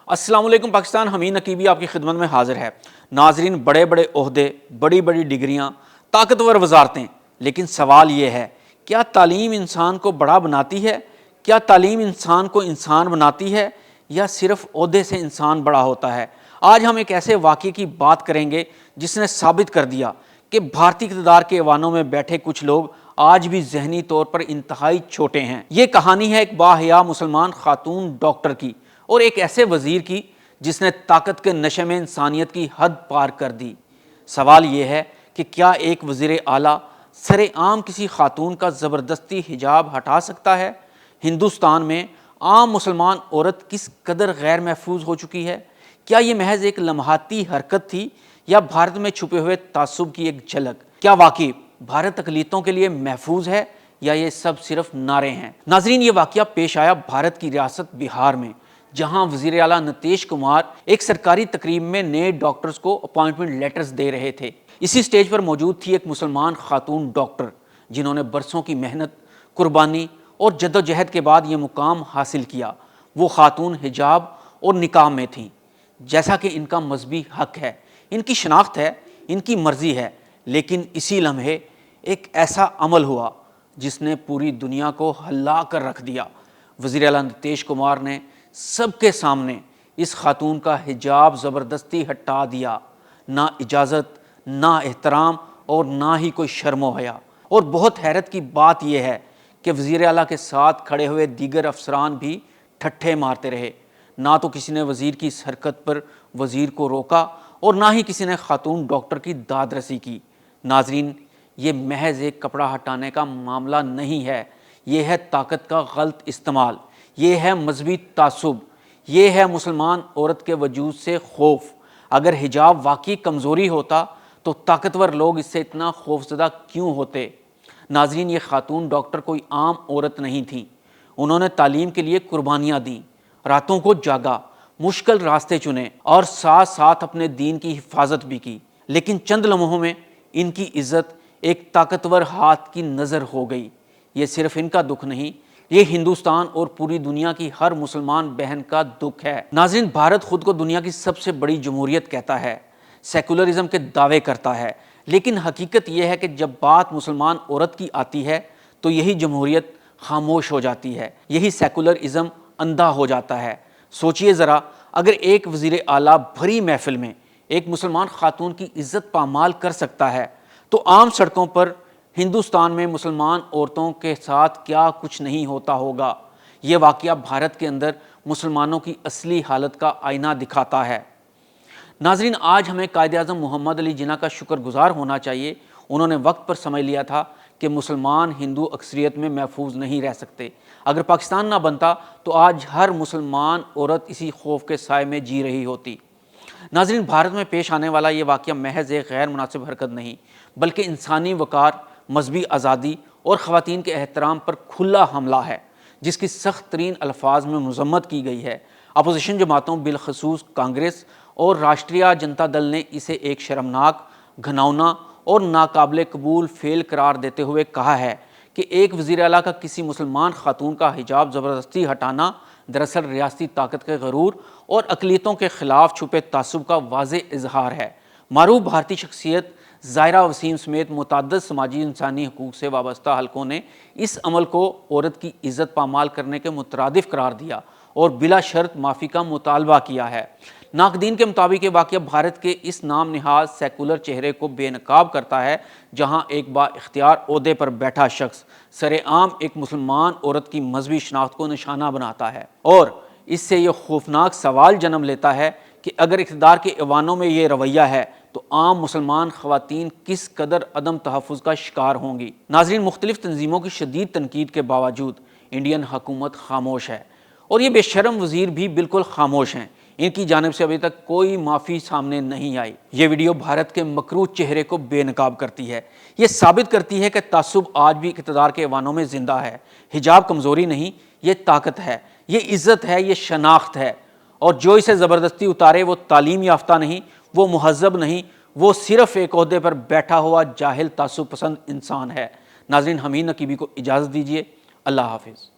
السلام علیکم پاکستان، حمید نقیبی آپ کی خدمت میں حاضر ہے۔ ناظرین، بڑے بڑے عہدے، بڑی بڑی ڈگریاں، طاقتور وزارتیں، لیکن سوال یہ ہے، کیا تعلیم انسان کو بڑا بناتی ہے؟ کیا تعلیم انسان کو انسان بناتی ہے یا صرف عہدے سے انسان بڑا ہوتا ہے؟ آج ہم ایک ایسے واقعے کی بات کریں گے جس نے ثابت کر دیا کہ بھارتی اقتدار کے ایوانوں میں بیٹھے کچھ لوگ آج بھی ذہنی طور پر انتہائی چھوٹے ہیں۔ یہ کہانی ہے ایک باحیا مسلمان خاتون ڈاکٹر کی اور ایک ایسے وزیر کی جس نے طاقت کے نشے میں انسانیت کی حد پار کر دی۔ سوال یہ ہے کہ کیا ایک وزیر اعلیٰ سر عام کسی خاتون کا زبردستی حجاب ہٹا سکتا ہے؟ ہندوستان میں عام مسلمان عورت کس قدر غیر محفوظ ہو چکی ہے؟ کیا یہ محض ایک لمحاتی حرکت تھی یا بھارت میں چھپے ہوئے تعصب کی ایک جھلک؟ کیا واقعی بھارت اقلیتوں کے لیے محفوظ ہے یا یہ سب صرف نعرے ہیں؟ ناظرین، یہ واقعہ پیش آیا بھارت کی ریاست بہار میں، جہاں وزیر اعلیٰ نتیش کمار ایک سرکاری تقریب میں نئے ڈاکٹرز کو اپائنٹمنٹ لیٹرز دے رہے تھے۔ اسی سٹیج پر موجود تھی ایک مسلمان خاتون ڈاکٹر جنہوں نے برسوں کی محنت، قربانی اور جدوجہد کے بعد یہ مقام حاصل کیا۔ وہ خاتون حجاب اور نقاب میں تھیں، جیسا کہ ان کا مذہبی حق ہے، ان کی شناخت ہے، ان کی مرضی ہے، لیکن اسی لمحے ایک ایسا عمل ہوا جس نے پوری دنیا کو ہلا کر رکھ دیا۔ وزیر اعلیٰ نتیش کمار نے سب کے سامنے اس خاتون کا حجاب زبردستی ہٹا دیا، نہ اجازت، نہ احترام اور نہ ہی کوئی شرم و حیا۔ اور بہت حیرت کی بات یہ ہے کہ وزیر اعلیٰ کے ساتھ کھڑے ہوئے دیگر افسران بھی ٹھٹھے مارتے رہے۔ نہ تو کسی نے وزیر کی اس حرکت پر وزیر کو روکا اور نہ ہی کسی نے خاتون ڈاکٹر کی داد رسی کی۔ ناظرین، یہ محض ایک کپڑا ہٹانے کا معاملہ نہیں ہے، یہ ہے طاقت کا غلط استعمال، یہ ہے مذہبی تعصب، یہ ہے مسلمان عورت کے وجود سے خوف۔ اگر حجاب واقعی کمزوری ہوتا تو طاقتور لوگ اس سے اتنا خوفزدہ کیوں ہوتے؟ ناظرین، یہ خاتون ڈاکٹر کوئی عام عورت نہیں تھی، انہوں نے تعلیم کے لیے قربانیاں دیں، راتوں کو جاگا، مشکل راستے چنے اور ساتھ ساتھ اپنے دین کی حفاظت بھی کی، لیکن چند لمحوں میں ان کی عزت ایک طاقتور ہاتھ کی نظر ہو گئی۔ یہ صرف ان کا دکھ نہیں، یہ ہندوستان اور پوری دنیا کی ہر مسلمان بہن کا دکھ ہے۔ ناظرین، بھارت خود کو دنیا کی سب سے بڑی جمہوریت کہتا ہے، سیکولرزم کے دعوے کرتا ہے، لیکن حقیقت یہ ہے کہ جب بات مسلمان عورت کی آتی ہے تو یہی جمہوریت خاموش ہو جاتی ہے، یہی سیکولرزم اندھا ہو جاتا ہے۔ سوچئے ذرا، اگر ایک وزیر اعلیٰ بھری محفل میں ایک مسلمان خاتون کی عزت پامال کر سکتا ہے تو عام سڑکوں پر ہندوستان میں مسلمان عورتوں کے ساتھ کیا کچھ نہیں ہوتا ہوگا۔ یہ واقعہ بھارت کے اندر مسلمانوں کی اصلی حالت کا آئینہ دکھاتا ہے۔ ناظرین، آج ہمیں قائد اعظم محمد علی جناح کا شکر گزار ہونا چاہیے، انہوں نے وقت پر سمجھ لیا تھا کہ مسلمان ہندو اکثریت میں محفوظ نہیں رہ سکتے۔ اگر پاکستان نہ بنتا تو آج ہر مسلمان عورت اسی خوف کے سائے میں جی رہی ہوتی۔ ناظرین، بھارت میں پیش آنے والا یہ واقعہ محض ایک غیر مناسب حرکت نہیں، بلکہ انسانی وقار، مذہبی آزادی اور خواتین کے احترام پر کھلا حملہ ہے، جس کی سخت ترین الفاظ میں مذمت کی گئی ہے۔ اپوزیشن جماعتوں بالخصوص کانگریس اور راشٹریہ جنتا دل نے اسے ایک شرمناک، گھناؤنا اور ناقابل قبول فعل قرار دیتے ہوئے کہا ہے کہ ایک وزیر اعلیٰ کا کسی مسلمان خاتون کا حجاب زبردستی ہٹانا دراصل ریاستی طاقت کے غرور اور اقلیتوں کے خلاف چھپے تعصب کا واضح اظہار ہے۔ معروف بھارتی شخصیت زائرہ وسیم سمیت متعدد سماجی انسانی حقوق سے وابستہ حلقوں نے اس عمل کو عورت کی عزت پامال کرنے کے مترادف قرار دیا اور بلا شرط معافی کا مطالبہ کیا ہے۔ ناقدین کے مطابق یہ واقعہ بھارت کے اس نام نہاد سیکولر چہرے کو بے نقاب کرتا ہے، جہاں ایک با اختیار عہدے پر بیٹھا شخص سر عام ایک مسلمان عورت کی مذہبی شناخت کو نشانہ بناتا ہے، اور اس سے یہ خوفناک سوال جنم لیتا ہے کہ اگر اقتدار کے ایوانوں میں یہ رویہ ہے تو عام مسلمان خواتین کس قدر عدم تحفظ کا شکار ہوں گی۔ ناظرین، مختلف تنظیموں کی شدید تنقید کے باوجود انڈین حکومت خاموش ہے، اور یہ بے شرم وزیر بھی بالکل خاموش ہیں، ان کی جانب سے ابھی تک کوئی معافی سامنے نہیں آئی۔ یہ ویڈیو بھارت کے مکروہ چہرے کو بے نقاب کرتی ہے، یہ ثابت کرتی ہے کہ تعصب آج بھی اقتدار کے ایوانوں میں زندہ ہے۔ حجاب کمزوری نہیں، یہ طاقت ہے، یہ عزت ہے، یہ شناخت ہے، اور جو اسے زبردستی اتارے وہ تعلیم یافتہ نہیں، وہ مہذب نہیں، وہ صرف ایک عہدے پر بیٹھا ہوا جاہل تعصب پسند انسان ہے۔ ناظرین، حمید نقیبی کو اجازت دیجیے، اللہ حافظ۔